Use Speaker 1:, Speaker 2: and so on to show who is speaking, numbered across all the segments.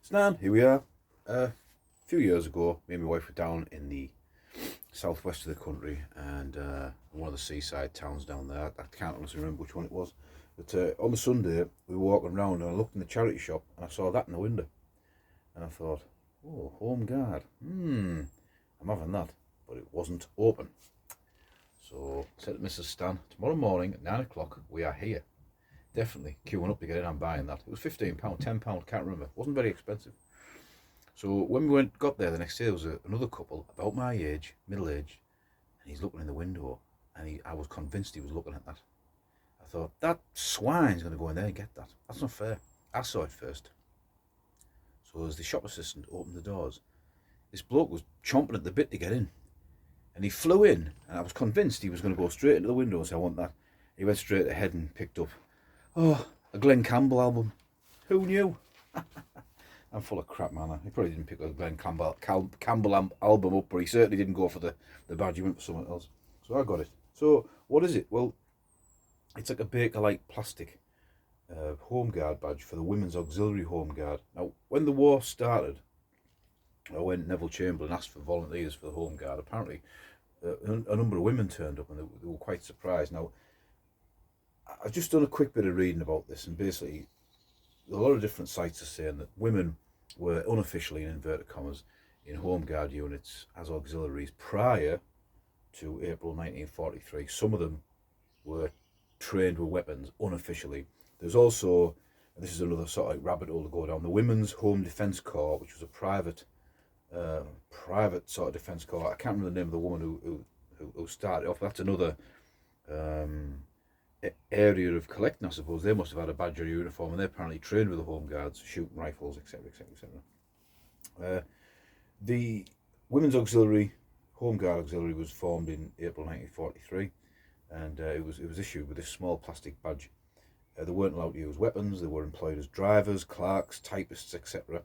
Speaker 1: Snan, here we are. A few years ago, me and my wife were down in the southwest of the country and one of the seaside towns down there. I can't honestly remember which one it was. But on the Sunday, we were walking around and I looked in the charity shop and I saw that in the window. And I thought, oh, Home Guard. I'm having that. But it wasn't open. So I said to Mrs. Stan, tomorrow morning at 9 o'clock, we are here. Definitely queuing up to get in and buying that. It was £15, £10, can't remember. It wasn't very expensive. So when we got there the next day, there was another couple about my age, middle age, and he's looking in the window, and I was convinced he was looking at that. I thought, that swine's going to go in there and get that. That's not fair. I saw it first. So as the shop assistant opened the doors, this bloke was chomping at the bit to get in. And he flew in, and I was convinced he was going to go straight into the window and say, I want that. He went straight ahead and picked up, a Glenn Campbell album. Who knew? I'm full of crap, man. He probably didn't pick a Glenn Campbell album up, but he certainly didn't go for the badge. He went for something else. So I got it. So what is it? Well, it's like a Baker-like plastic Home Guard badge for the Women's Auxiliary Home Guard. Now, when the war started, when Neville Chamberlain asked for volunteers for the Home Guard, apparently a number of women turned up and they were quite surprised. Now, I've just done a quick bit of reading about this, and basically a lot of different sites are saying that women were unofficially, in inverted commas, in Home Guard units as auxiliaries prior to April 1943. Some of them were trained with weapons unofficially. There's also, and this is another sort of like rabbit hole to go down, the Women's Home Defence Corps, which was a private sort of defence corps. I can't remember the name of the woman who started it off. That's another area of collecting, I suppose. They must have had a badge or uniform, and they're apparently trained with the Home Guards, shooting rifles, etc., etc., etc. The Women's Auxiliary, Home Guard Auxiliary, was formed in April 1943, and it was issued with this small plastic badge. They weren't allowed to use weapons. They were employed as drivers, clerks, typists, etc.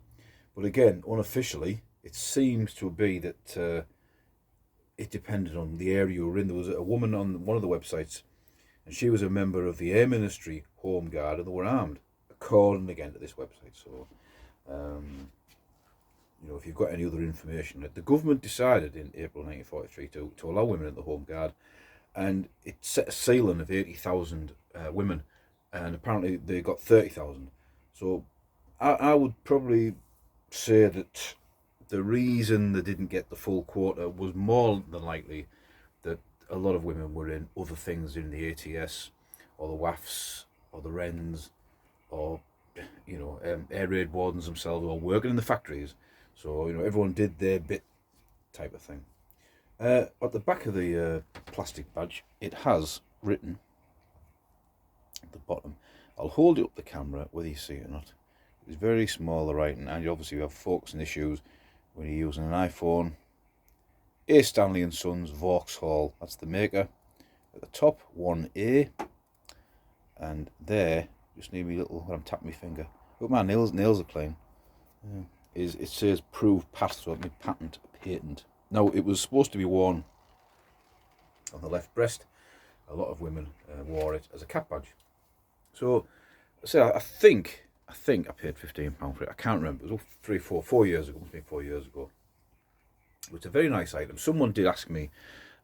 Speaker 1: But again, unofficially, it seems to be that it depended on the area you were in. There was a woman on one of the websites, and she was a member of the Air Ministry Home Guard, and they were armed, according again to this website. So, if you've got any other information, the government decided in April 1943 to allow women in the Home Guard, and it set a ceiling of 80,000 women, and apparently they got 30,000. So, I would probably say that the reason they didn't get the full quota was more than likely that a lot of women were in other things, in the ATS or the WAFs or the RENs or air raid wardens themselves, or working in the factories. So everyone did their bit, type of thing. At the back of the plastic badge, it has written at the bottom. I'll hold it up the camera whether you see it or not. It's very small, the writing, and you obviously have focusing issues when you're using an iPhone. A. Stanley and Sons, Vauxhall, that's the maker. At the top, 1A, and there, just need me little, I'm tapping my finger. Look, my nails are playing. It says prove pass, so my patent. Now, it was supposed to be worn on the left breast. A lot of women wore it as a cap badge. So, I think I paid £15 for it. I can't remember. It was 4 years ago. Must be 4 years ago. It's a very nice item. Someone did ask me.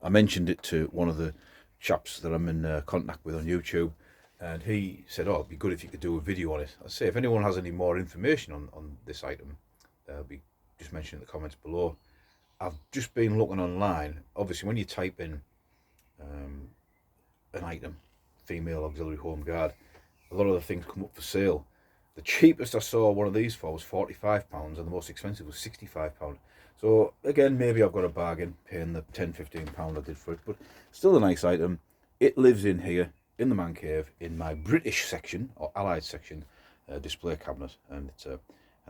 Speaker 1: I mentioned it to one of the chaps that I'm in contact with on YouTube, and he said, "Oh, it'd be good if you could do a video on it." I say, if anyone has any more information on this item, just mention in the comments below. I've just been looking online. Obviously, when you type in an item, female auxiliary home guard, a lot of the things come up for sale. The cheapest I saw one of these for was £45, and the most expensive was £65. So again, maybe I've got a bargain paying the £10–15 I did for it, but still a nice item. It lives in here, in the man cave, in my British section, or Allied section, display cabinet, and it's a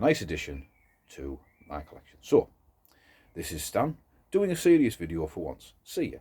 Speaker 1: nice addition to my collection. So, this is Stan, doing a serious video for once. See ya.